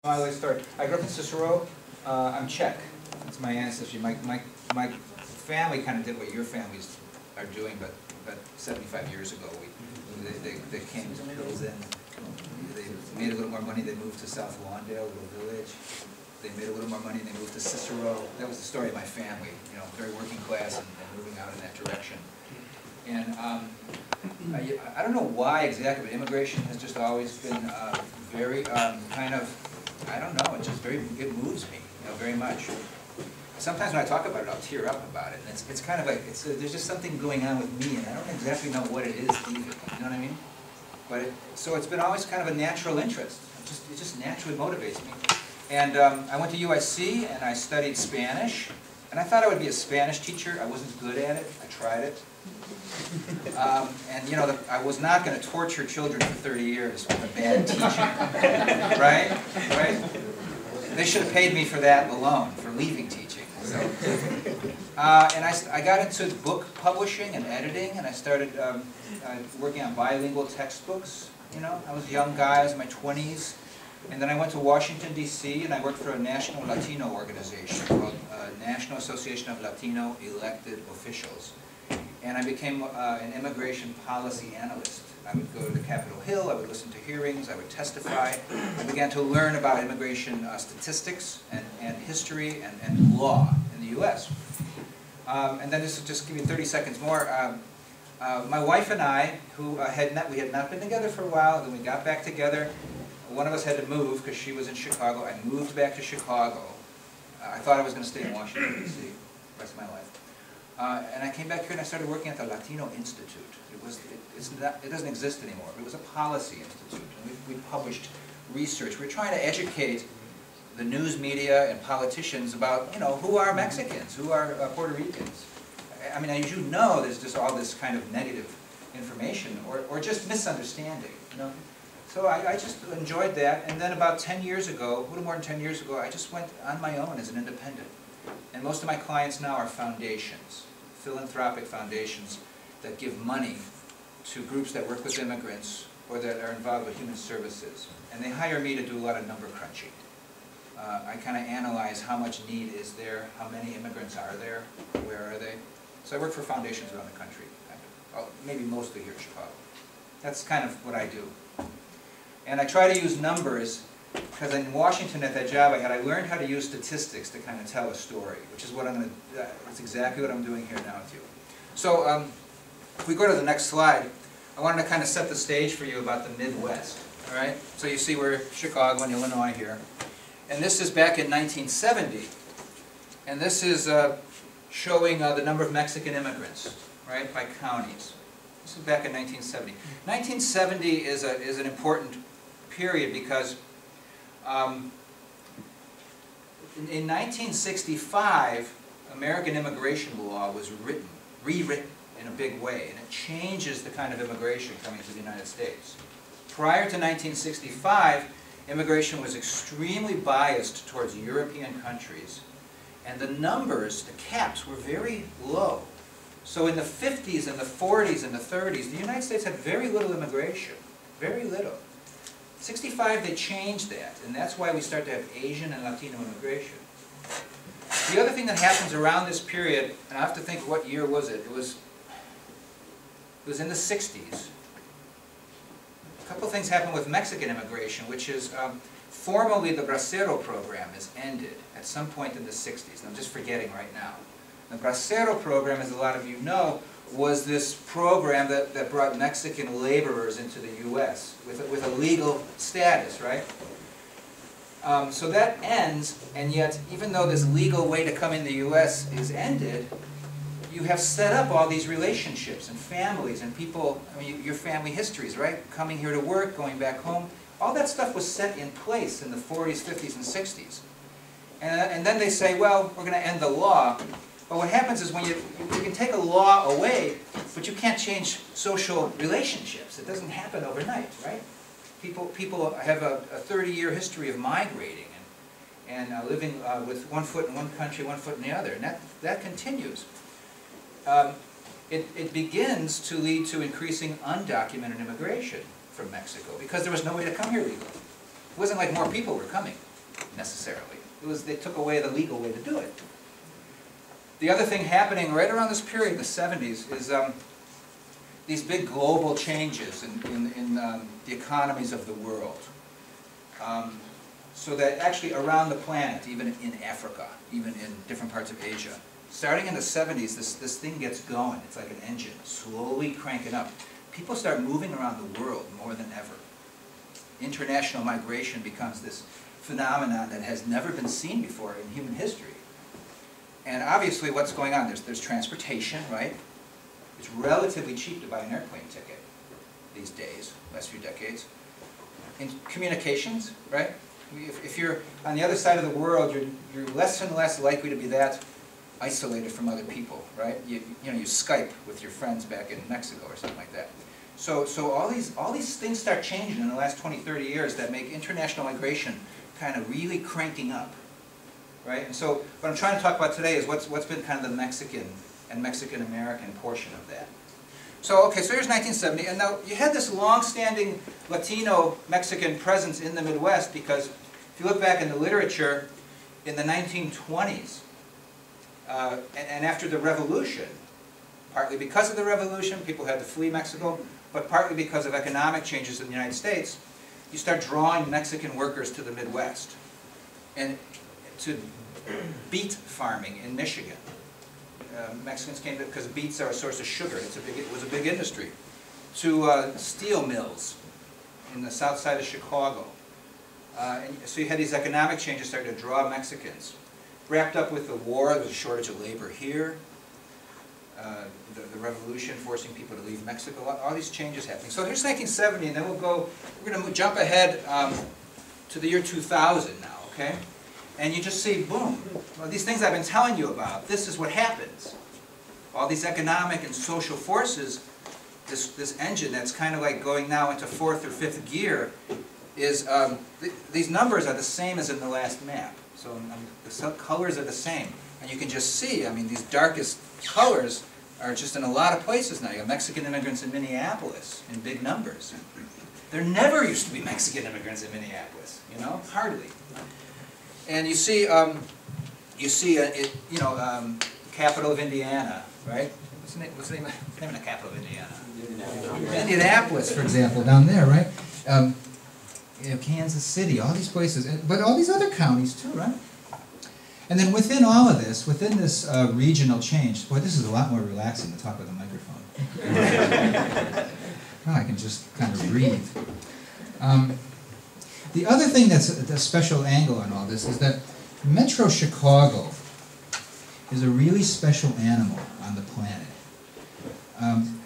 I always start. I grew up in Cicero. I'm Czech. That's my ancestry. My family kind of did what your families are doing, but about 75 years ago, they came to Pilsen. They made a little more money. They moved to South Lawndale, a little village. They made a little more money. And they moved to Cicero. That was the story of my family. You know, very working class and moving out in that direction. And I don't know why exactly, but immigration has just always been very kind of, I don't know, it moves me, you know, very much. Sometimes when I talk about it, I'll tear up about it. And it's kind of like, there's just something going on with me, and I don't exactly know what it is either, you know what I mean? But so it's been always kind of a natural interest. It just naturally motivates me. And I went to USC, and I studied Spanish. And I thought I would be a Spanish teacher. I wasn't good at it. I tried it. And you know, I was not going to torture children for 30 years with a bad teaching, right? They should have paid me for that alone, for leaving teaching. So, and I got into book publishing and editing, and I started working on bilingual textbooks. You know, I was a young guy, I was in my 20s. And then I went to Washington, D.C., and I worked for a national Latino organization called National Association of Latino Elected Officials. And I became an immigration policy analyst. I would go to Capitol Hill, I would listen to hearings, I would testify. I began to learn about immigration statistics and history and law in the U.S. And then this will just give you 30 seconds more. My wife and I, who we had not been together for a while, then we got back together. One of us had to move because she was in Chicago. I moved back to Chicago. I thought I was going to stay in Washington, D.C. the rest of my life. And I came back here and I started working at the Latino Institute. It doesn't exist anymore. It was a policy institute. And we published research. We were trying to educate the news media and politicians about, you know, who are Mexicans, who are Puerto Ricans. I mean, as you know, there's just all this kind of negative information or just misunderstanding, you know. So I just enjoyed that, and then about 10 years ago, a little more than 10 years ago, I just went on my own as an independent. And most of my clients now are foundations, philanthropic foundations that give money to groups that work with immigrants or that are involved with human services. And they hire me to do a lot of number crunching. I kind of analyze how much need is there, how many immigrants are there, where are they. So I work for foundations around the country, maybe mostly here in Chicago. That's kind of what I do. And I try to use numbers, because in Washington at that job I learned how to use statistics to kind of tell a story, which is what I'm going to, that's exactly what I'm doing here now with you. So if we go to the next slide, I wanted to kind of set the stage for you about the Midwest, all right? So you see we're Chicago and Illinois here. And this is back in 1970. And this is showing the number of Mexican immigrants, right, by counties. This is back in 1970. 1970 is an important period because in 1965, American immigration law was rewritten in a big way, and it changes the kind of immigration coming to the United States. Prior to 1965, immigration was extremely biased towards European countries, and the numbers, the caps, were very low. So in the 50s and the 40s and the 30s, the United States had very little immigration, very little. 65, they changed that, and that's why we start to have Asian and Latino immigration. The other thing that happens around this period, and I have to think what year was it? It was in the 60s. A couple things happened with Mexican immigration, which is formally the Bracero program is ended at some point in the 60s. I'm just forgetting right now. The Bracero program, as a lot of you know, was this program that brought Mexican laborers into the U.S. with a legal status, right? So that ends, and yet, even though this legal way to come in the U.S. is ended, you have set up all these relationships and families and people, I mean, your family histories, right? Coming here to work, going back home. All that stuff was set in place in the 40s, 50s, and 60s. And then they say, well, we're going to end the law. But what happens is when you can take a law away, but you can't change social relationships. It doesn't happen overnight, right? People have a 30-year history of migrating and living with one foot in one country, one foot in the other, and that continues. It begins to lead to increasing undocumented immigration from Mexico because there was no way to come here legally. It wasn't like more people were coming. necessarily. They took away the legal way to do it. The other thing happening right around this period, the 70s, is these big global changes in the economies of the world. So that actually around the planet, even in Africa, even in different parts of Asia, starting in the 70s, this thing gets going. It's like an engine, slowly cranking up. People start moving around the world more than ever. International migration becomes this phenomenon that has never been seen before in human history. And obviously what's going on, there's transportation, right? It's relatively cheap to buy an airplane ticket these days, last few decades. In communications, right? If you're on the other side of the world, you're less and less likely to be that isolated from other people, right? You Skype with your friends back in Mexico or something like that. So all these things start changing in the last 20, 30 years that make international migration kind of really cranking up, right? And so what I'm trying to talk about today is what's been kind of the Mexican and Mexican-American portion of that. So, okay, so here's 1970, and now you had this long-standing Latino-Mexican presence in the Midwest because if you look back in the literature, in the 1920s, and after the Revolution, partly because of the Revolution, people had to flee Mexico, but partly because of economic changes in the United States, you start drawing Mexican workers to the Midwest and to beet farming in Michigan. Mexicans came because beets are a source of sugar. It was a big industry. To steel mills in the south side of Chicago. And so you had these economic changes starting to draw Mexicans. Wrapped up with the war, there was a shortage of labor here. The revolution forcing people to leave Mexico. All these changes happening. So here's 1970, and then we're going to jump ahead to the year 2000 now, okay? And you just see, boom, well, these things I've been telling you about, this is what happens. All these economic and social forces, this engine that's kind of like going now into 4th or 5th gear, is, these numbers are the same as in the last map. So the colors are the same. And you can just see, I mean, these darkest colors are just in a lot of places now. You have Mexican immigrants in Minneapolis in big numbers. There never used to be Mexican immigrants in Minneapolis, you know, hardly. And you see, the capital of Indiana, right? What's the name of the capital of Indiana? Indianapolis, for example, down there, right? Kansas City, all these places, but all these other counties too, right? And then within all of this, within this regional change, boy, this is a lot more relaxing to talk with a microphone. Oh, I can just kind of breathe. The other thing that's a special angle on all this is that Metro Chicago is a really special animal on the planet.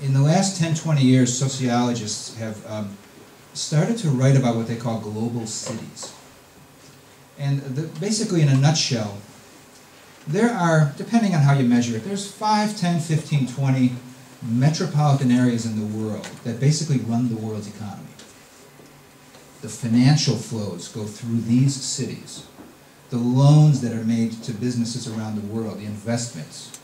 In the last 10, 20 years, sociologists have started to write about what they call global cities. And basically, in a nutshell, there are, depending on how you measure it, there's 5, 10, 15, 20 metropolitan areas in the world that basically run the world's economy. The financial flows go through these cities. The loans that are made to businesses around the world, the investments.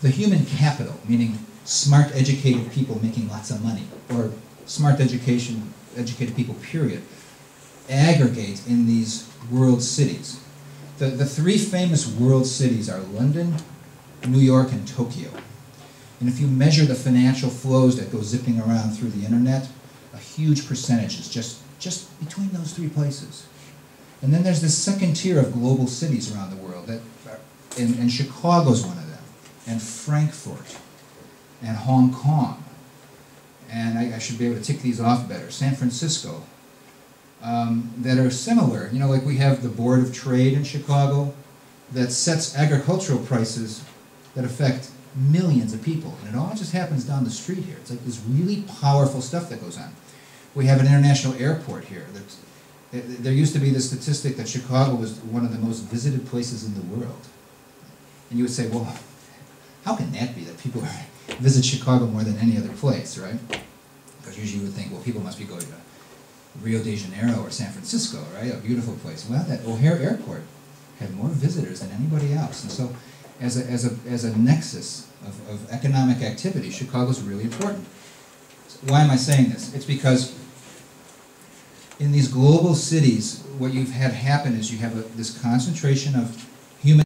The human capital, meaning smart, educated people making lots of money, or smart educated people, period, aggregate in these world cities. The 3 famous world cities are London, New York, and Tokyo. And if you measure the financial flows that go zipping around through the internet, a huge percentage is just between those 3 places. And then there's this second tier of global cities around the world, and Chicago's one of them, and Frankfurt, and Hong Kong, and I should be able to tick these off better, San Francisco, that are similar. You know, like we have the Board of Trade in Chicago that sets agricultural prices that affect millions of people, and it all just happens down the street here. It's like this really powerful stuff that goes on. We have an international airport here. There used to be the statistic that Chicago was one of the most visited places in the world. And you would say, well, how can that be that people visit Chicago more than any other place, right? Because usually you would think, well, people must be going to Rio de Janeiro or San Francisco, right? A beautiful place. Well, that O'Hare Airport had more visitors than anybody else. And so as a nexus of economic activity, Chicago's really important. So why am I saying this? It's because in these global cities, what you've had happen is you have this concentration of human